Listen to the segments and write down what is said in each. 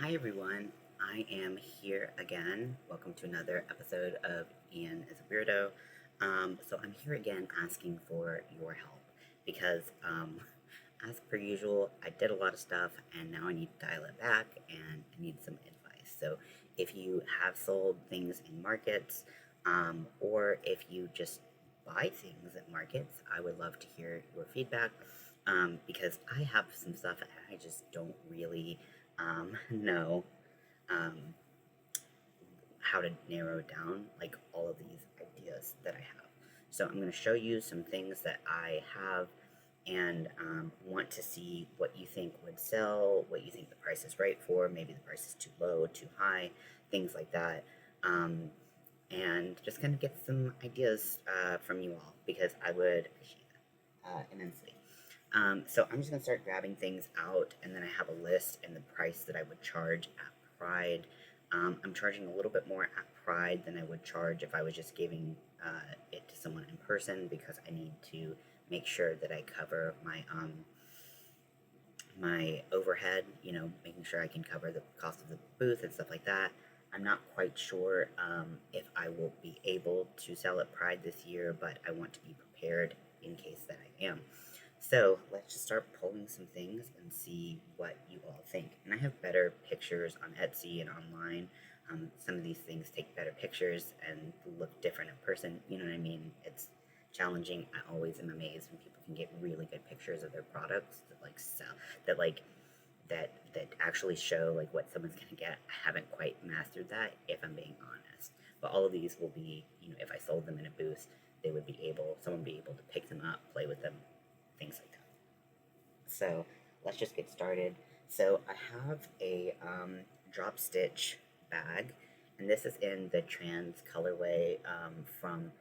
Hi everyone, I am here again. Welcome to another episode of Ian is a Weirdo. So I'm here again asking for your help because, as per usual, I did a lot of stuff and now I need to dial it back and I need some advice. So if you have sold things in markets, or if you just buy things at markets, I would love to hear your feedback because I have some stuff and I just don't really know um, how to narrow down like all of these ideas that I have. So I'm going to show you some things that I have and want to see what you think would sell, what you think the price is right for, maybe the price is too low, too high, things like that. Um, and just kind of get some ideas from you all because I would appreciate that immensely. So I'm just gonna start grabbing things out, and then I have a list and the price that I would charge at Pride. I'm charging a little bit more at Pride than I would charge if I was just giving it to someone in person because I need to make sure that I cover my overhead. You know, making sure I can cover the cost of the booth and stuff like that. I'm not quite sure if I will be able to sell at Pride this year, but I want to be prepared in case that I am. So let's just start pulling some things and see what you all think. And I have better pictures on Etsy and online. Some of these things take better pictures and look different in person. You know what I mean? It's challenging. I always am amazed when people can get really good pictures of their products that like sell that like that actually show like what someone's gonna get. I haven't quite mastered that if I'm being honest. But all of these will be, you know, if I sold them in a booth, they would be able someone would be able to pick them up, play with them, things like that. So let's just get started. So I have a drop stitch bag, and this is in the trans colorway from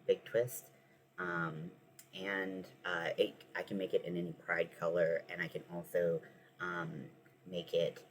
Big Twist. Um, and I can make it in any pride color, and I can also um, make it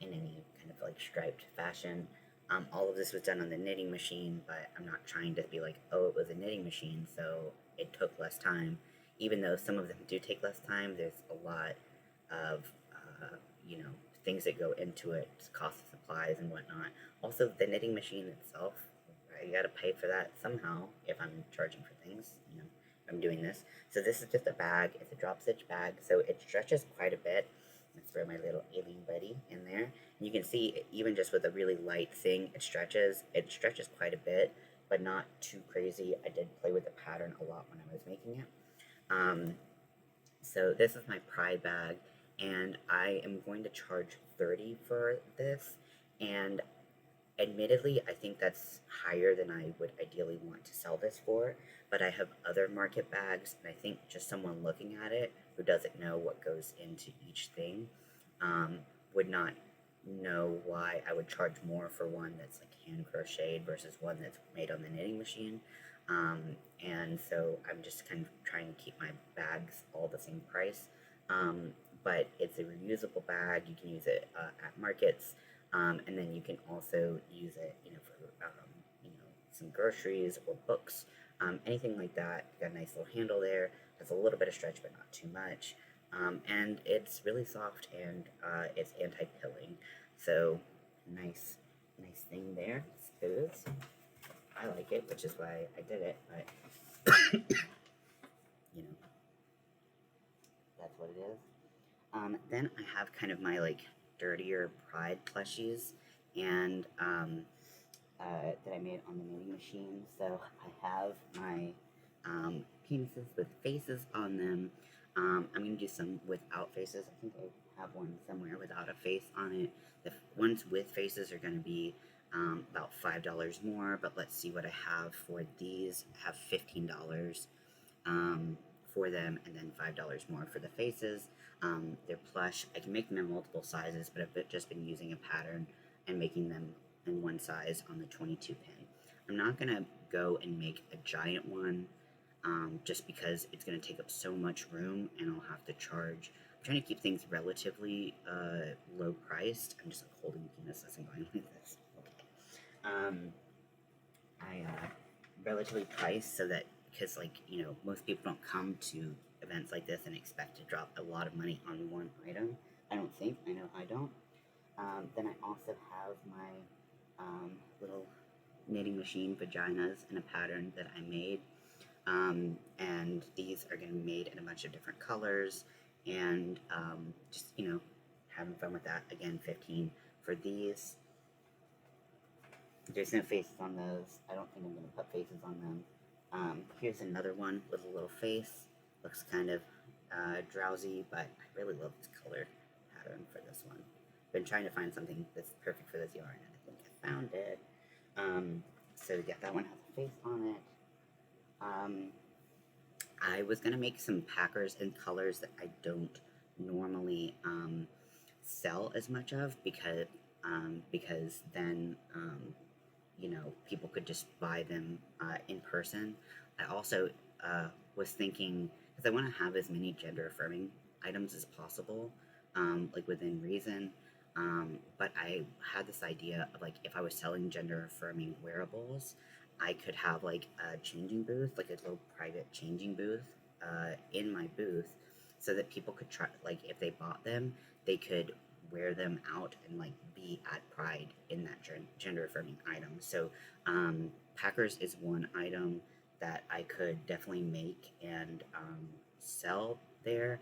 in any kind of like striped fashion. All of this was done on the knitting machine, but I'm not trying to be like, oh, it was a knitting machine, so it took less time. Even though some of them do take less time, there's a lot of, you know, things that go into it, cost of supplies and whatnot. Also, the knitting machine itself, I gotta pay for that somehow if I'm charging for things, you know, if I'm doing this. So this is just a bag, it's a drop stitch bag, so it stretches quite a bit. Let's throw my little alien buddy in there. And you can see, even just with a really light thing, it stretches quite a bit, but not too crazy. I did play with the pattern a lot when I was making it. So this is my Pride bag, and I am going to charge $30 for this. And admittedly, I think that's higher than I would ideally want to sell this for. But I have other market bags, and I think just someone looking at it who doesn't know what goes into each thing would not know why I would charge more for one that's like hand crocheted versus one that's made on the knitting machine. And so I'm just kind of trying to keep my bags all the same price. But it's a reusable bag. You can use it at markets, and then you can also use it, you know, for you know, some groceries or books, anything like that. Got a nice little handle there. Has a little bit of stretch, but not too much. And it's really soft and it's anti-pilling. So nice, nice thing there. Smooth. I like it, which is why I did it, but you know, that's what it is. Then I have kind of my like dirtier Pride plushies, and that I made on the knitting machine. So I have my penises with faces on them. I'm gonna do some without faces. I think I have one somewhere without a face on it. The ones with faces are gonna be about $5 more, but let's see what I have for these. I have $15 for them, and then $5 more for the faces. They're plush. I can make them in multiple sizes, but I've just been using a pattern and making them in one size on the 22 pin. I'm not gonna go and make a giant one just because it's gonna take up so much room and I'll have to charge. I'm trying to keep things relatively low priced. I'm just like holding penises and going like this. I relatively priced so that because like, you know, most people don't come to events like this and expect to drop a lot of money on one item. I don't think. I know I don't. Then I also have my little knitting machine vaginas in a pattern that I made. And these are going to be made in a bunch of different colors, and just, having fun with that. Again, 15 for these. There's no faces on those. I don't think I'm going to put faces on them. Here's another one with a little face. Looks kind of drowsy, but I really love this color pattern for this one. Been trying to find something that's perfect for this yarn, and I think I found it. So yeah, that one has a face on it. I was gonna make some packers in colors that I don't normally sell as much of, because then people could just buy them in person. I also was thinking, because I want to have as many gender affirming items as possible, like within reason. But I had this idea of, like, if I was selling gender affirming wearables, I could have like a changing booth, like a little private changing booth in my booth, so that people could try, like, if they bought them, they could wear them out and like be at Pride in that gender affirming item. So Packers is one item that I could definitely make and sell there,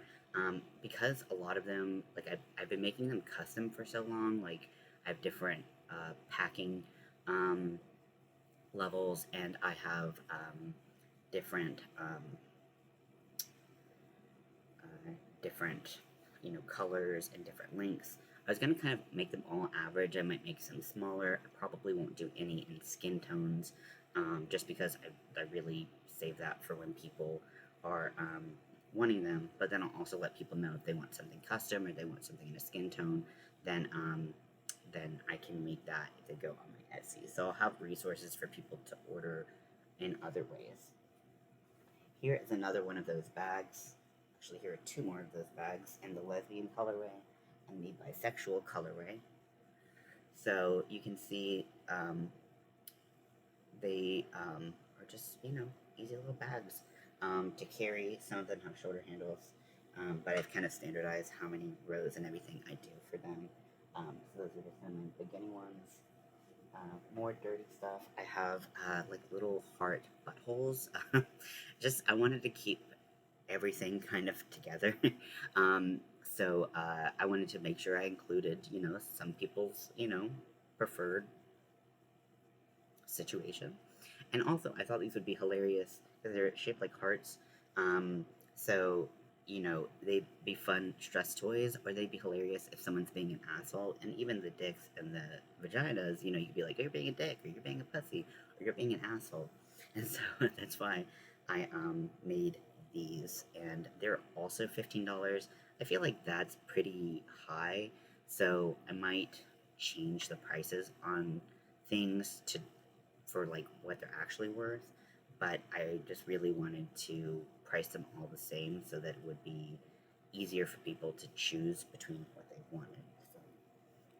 because a lot of them, like, I've been making them custom for so long. Like, I have different packing levels, and I have different different colors and different lengths. I was gonna kind of make them all average. I might make some smaller. I probably won't do any in skin tones, just because I really save that for when people are wanting them. But then I'll also let people know if they want something custom or they want something in a skin tone. Then I can make that if they go on my Etsy. So I'll have resources for people to order in other ways. Here is another one of those bags. Actually, here are two more of those bags in the lesbian colorway and the bisexual colorway. So you can see they are just, easy little bags to carry. Some of them have shorter handles, but I've kind of standardized how many rows and everything I do for them. So those are just some of the beginning ones. More dirty stuff. I have like little heart buttholes. I wanted to keep everything kind of together. So I wanted to make sure I included, some people's, preferred situation. And also, I thought these would be hilarious because they're shaped like hearts. So, they'd be fun stress toys, or they'd be hilarious if someone's being an asshole. And even the dicks and the vaginas, you could be like, you're being a dick, or you're being a pussy, or you're being an asshole. And so that's why I made these, and they're also $15. I feel like that's pretty high, so I might change the prices on things for like what they're actually worth, but I just really wanted to price them all the same so that it would be easier for people to choose between what they wanted. So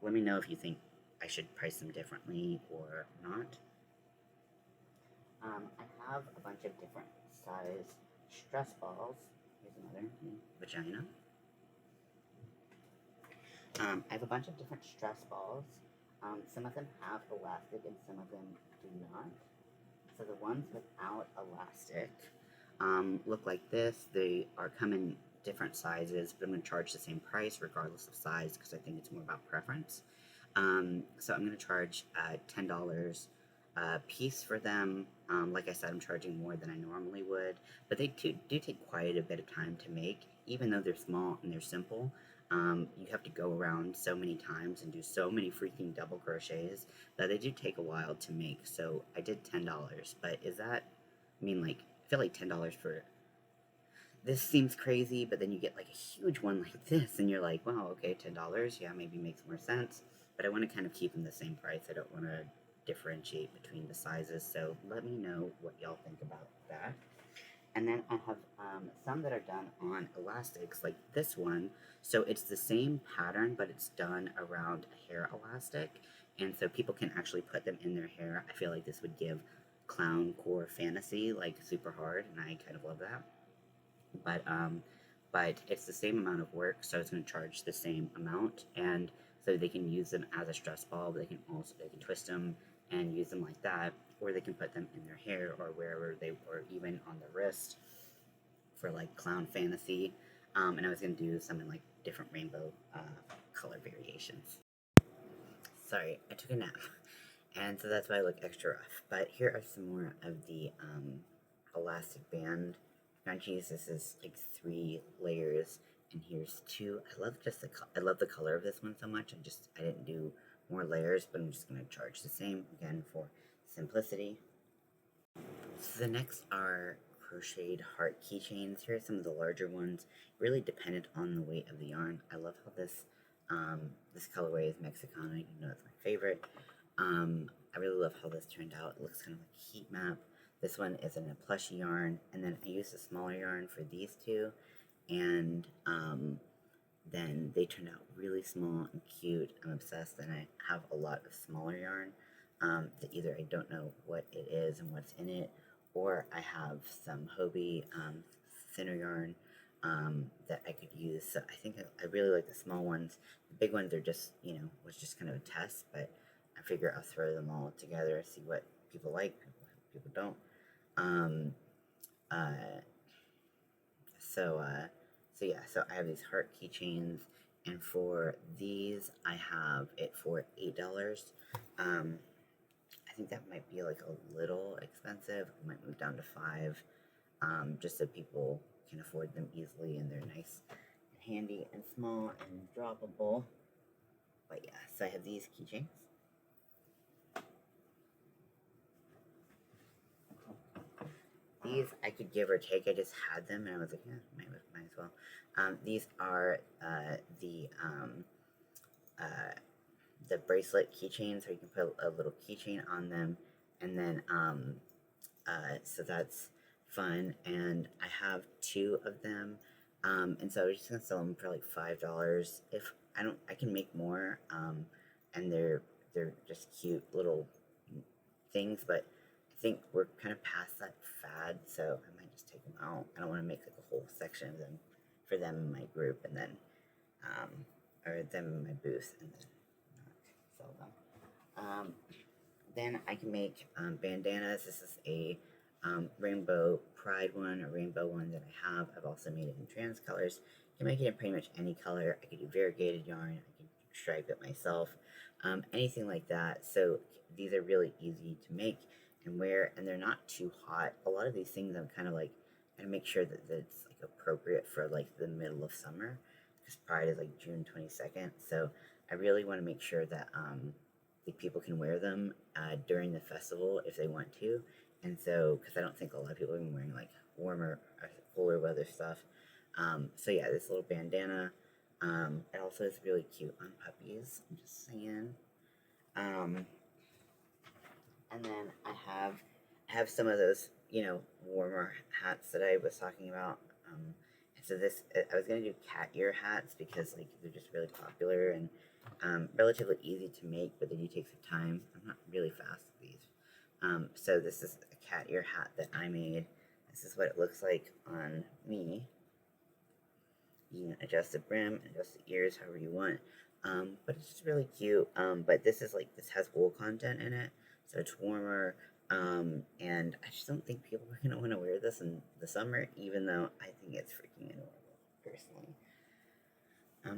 let me know if you think I should price them differently or not. I have a bunch of different size stress balls. Here's another vagina. I have a bunch of different stress balls. Some of them have elastic and some of them do not. So the ones without elastic look like this. They come in different sizes, but I'm going to charge the same price regardless of size because I think it's more about preference. So I'm going to charge $10 a piece for them. Like I said, I'm charging more than I normally would, but they do take quite a bit of time to make, even though they're small and they're simple. You have to go around so many times and do so many freaking double crochets that they do take a while to make. So I did $10, but I feel like $10 for this seems crazy, but then you get like a huge one like this, and you're like, wow, okay, $10, yeah, maybe makes more sense. But I want to kind of keep them the same price. I don't want to differentiate between the sizes, so let me know what y'all think about that. And then I have some that are done on elastics, like this one. So it's the same pattern, but it's done around a hair elastic, and so people can actually put them in their hair. I feel like this would give clown core fantasy like super hard, and I kind of love that. But it's the same amount of work, so it's going to charge the same amount. And So they can use them as a stress ball, but they can twist them and use them like that, or they can put them in their hair or wherever they, or even on the wrist for like clown fantasy. And I was gonna do some in like different rainbow color variations. Sorry, I took a nap, and so that's why I look extra rough. But here are some more of the elastic band scrunchies. This is like 3 layers, and here's 2. I love just I love the color of this one so much. I didn't do more layers, but I'm just gonna charge the same again for simplicity. So the next are crocheted heart keychains. Here are some of the larger ones, really dependent on the weight of the yarn. I love how this colorway is Mexicana. You know, it's my favorite. I really love how this turned out. It looks kind of like a heat map. This one is in a plushy yarn, and then I used a smaller yarn for these two, and then they turned out really small and cute. I'm obsessed, and I have a lot of smaller yarn that either I don't know what it is and what's in it, or I have some Hobie thinner yarn that I could use. So I think I really like the small ones. The big ones are just, was just kind of a test, but I figure I'll throw them all together, see what people like, people don't. So I have these heart keychains, and for these I have it for $8. I think that might be like a little expensive. I might move down to 5, just so people can afford them easily, and they're nice and handy and small and droppable. But yeah, so I have these keychains. These I could give or take. I just had them, and I was like, yeah, might as well. These are the bracelet keychains, so you can put a little keychain on them, and then so that's fun. And I have 2 of them, and so I was just gonna sell them for like $5. If I can make more, and they're just cute little things, but I think we're kind of past that fad, so I might just take them out. I don't want to make like a whole section of them for them in my group, and then or them in my booth, and then not sell them. Then I can make bandanas. This is a rainbow pride one, a rainbow one that I have. I've also made it in trans colors. You can make it in pretty much any color. I could do variegated yarn. I can stripe it myself. Anything like that. So these are really easy to make and wear, and they're not too hot. A lot of these things I'm kind of like, gotta make sure that it's like appropriate for like the middle of summer, because Pride is like June 22nd. So I really want to make sure that like people can wear them during the festival if they want to. And so, because I don't think a lot of people have been wearing like warmer or cooler weather stuff. So yeah, this little bandana. It also is really cute on puppies. I'm just saying. And then I have some of those, warmer hats that I was talking about. So I was gonna do cat ear hats because like they're just really popular and relatively easy to make, but they do take some time. I'm not really fast at these. So this is a cat ear hat that I made. This is what it looks like on me. You can adjust the brim, adjust the ears however you want. But it's just really cute. But this has wool content in it, so it's warmer. And I just don't think people are gonna want to wear this in the summer, even though I think it's freaking adorable, personally.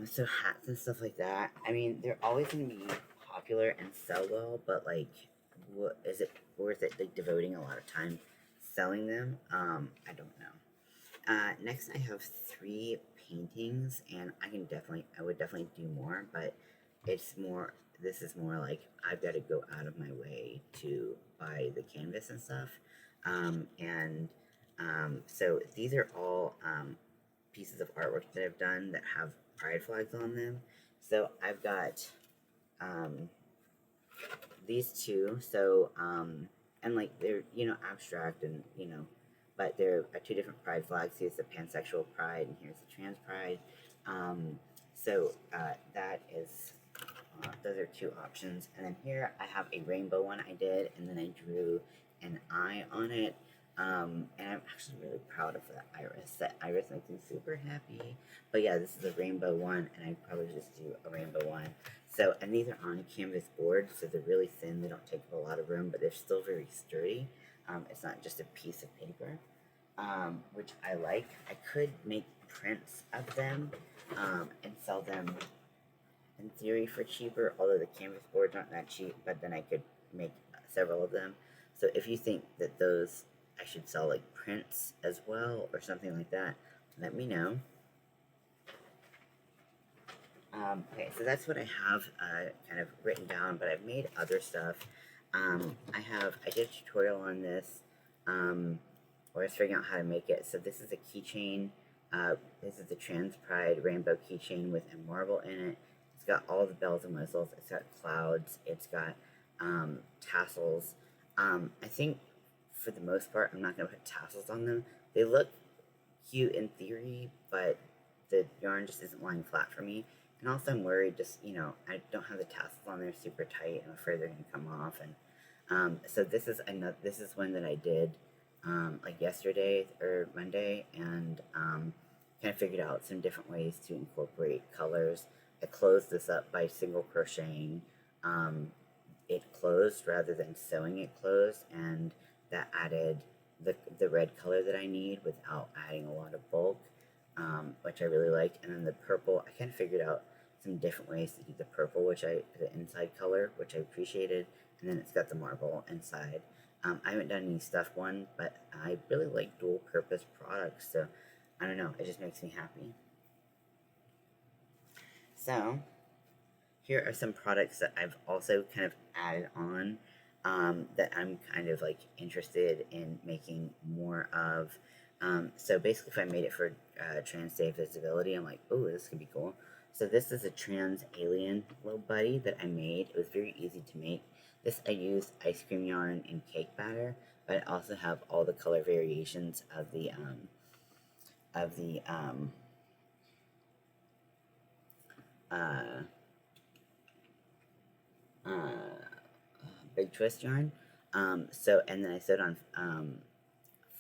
So hats and stuff like that. I mean, they're always gonna be popular and sell well, but like, what is it worth it? Like devoting a lot of time selling them? I don't know. Next, I have 3 paintings, and I would definitely do more, but this is more like I've got to go out of my way to buy the canvas and stuff. So these are all pieces of artwork that I've done that have pride flags on them. So I've got these 2. So and like they're abstract, and but there are 2 different pride flags. Here's the pansexual pride, and here's the trans pride. That is those are 2 options. And then here I have a rainbow one I did, and then I drew an eye on it. And I'm actually really proud of that iris. That iris makes me super happy. But yeah, this is a rainbow one, and I'd probably just do a rainbow one. So, and these are on canvas boards, so they're really thin. They don't take up a lot of room, but they're still very sturdy. It's not just a piece of paper, which I like. I could make prints of them and sell them in theory for cheaper, although the canvas boards aren't that cheap, but then I could make several of them. So if you think that those I should sell like prints as well or something like that, let me know. Okay, so that's what I have kind of written down, but I've made other stuff. I did a tutorial on this, where I was figuring out how to make it. So this is a keychain. This is the Trans Pride rainbow keychain with a marble in it. It's got all the bells and whistles. It's got clouds. It's got tassels. I think for the most part, I'm not going to put tassels on them. They look cute in theory, but the yarn just isn't lying flat for me. And also I'm worried just, I don't have the tassels on there super tight. I'm afraid they're going to come off. And so this is one that I did like yesterday or Monday, and kind of figured out some different ways to incorporate colors. I closed this up by single crocheting it closed rather than sewing it closed, and that added the red color that I need without adding a lot of bulk, which I really liked. And then the purple, I kind of figured out some different ways to do the purple, the inside color, which I appreciated. And then it's got the marble inside. I haven't done any stuffed one, but I really like dual purpose products, so I don't know, it just makes me happy. So here are some products that I've also kind of added on that I'm kind of like interested in making more of. So basically, if I made it for Trans Day Visibility, I'm like, oh, this could be cool. So this is a trans alien little buddy that I made. It was very easy to make. This I used ice cream yarn and cake batter, but I also have all the color variations of the big twist yarn. And then I sewed on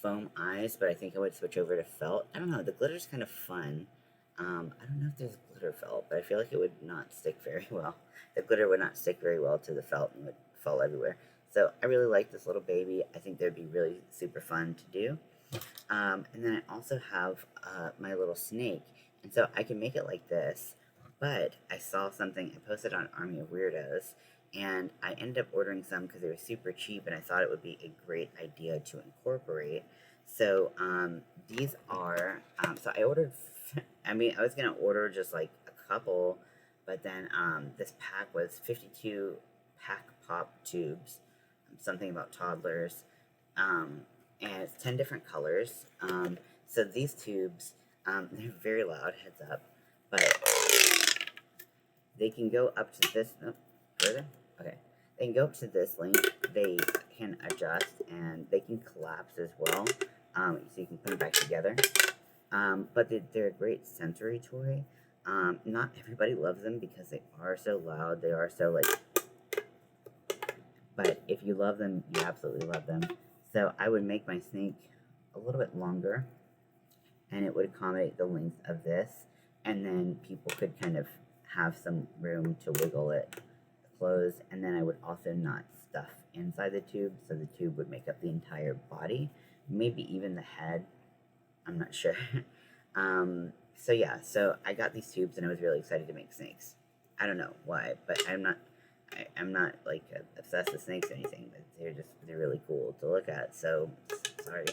foam eyes, but I think I would switch over to felt. I don't know, the glitter's kind of fun. I don't know if there's glitter felt, but I feel like it would not stick very well. The glitter would not stick very well to the felt and would fall everywhere. So I really like this little baby. I think they'd be really super fun to do. And then I also have my little snake. And so I can make it like this, but I saw something, I posted on Army of Weirdos, and I ended up ordering some because they were super cheap, and I thought it would be a great idea to incorporate. So these are, so I ordered, I was going to order just like a couple, but then this pack was 52 pack pop tubes, something about toddlers, and it's 10 different colors. So these tubes, they're very loud, heads up, but they can go up to this, further? Okay. They can go up to this length, they can adjust, and they can collapse as well, so you can put them back together. But they're a great sensory toy. Not everybody loves them because they are so loud, they are so like, but if you love them, you absolutely love them. So I would make my snake a little bit longer, and it would accommodate the length of this, and then people could kind of have some room to wiggle it closed, and then I would also not stuff inside the tube, so the tube would make up the entire body, maybe even the head, I'm not sure. So yeah, so I got these tubes and I was really excited to make snakes. I don't know why, but I'm not like obsessed with snakes or anything, but they're really cool to look at, so sorry.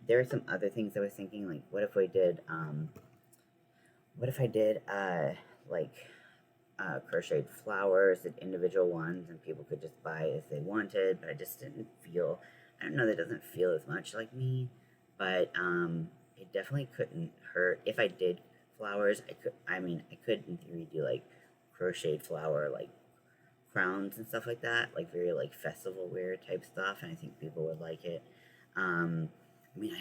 There are some other things I was thinking, like what if I did like crocheted flowers, the individual ones, and people could just buy as they wanted, but I just didn't feel, I don't know, that doesn't feel as much like me, but it definitely couldn't hurt. If I did flowers, I could in theory do like crocheted flower, like crowns and stuff like that, like very like festival wear type stuff, and I think people would like it. I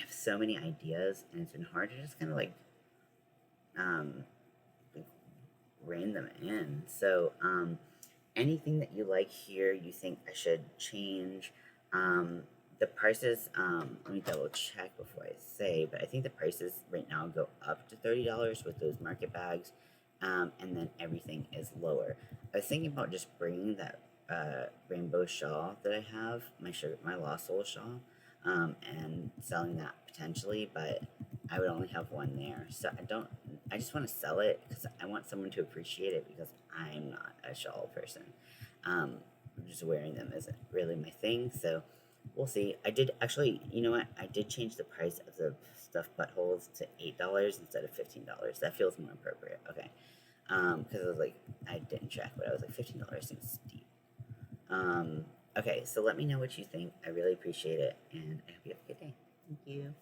have so many ideas, and it's been hard to just kind of like rein them in. So anything that you like here, you think I should change. The prices, let me double check before I say, but I think the prices right now go up to $30 with those market bags, and then everything is lower. I was thinking about just bringing that rainbow shawl that I have, my Lost Soul shawl, and selling that potentially, but I would only have one there. So I just want to sell it because I want someone to appreciate it because I'm not a shawl person. Um, just wearing them isn't really my thing, so we'll see. I did actually, you know what? I did change the price of the stuffed buttholes to $8 instead of $15. That feels more appropriate. Okay. Because I was like, I didn't check, but I was like, $15 seems steep. Okay, so let me know what you think. I really appreciate it, and I hope you have a good day. Thank you.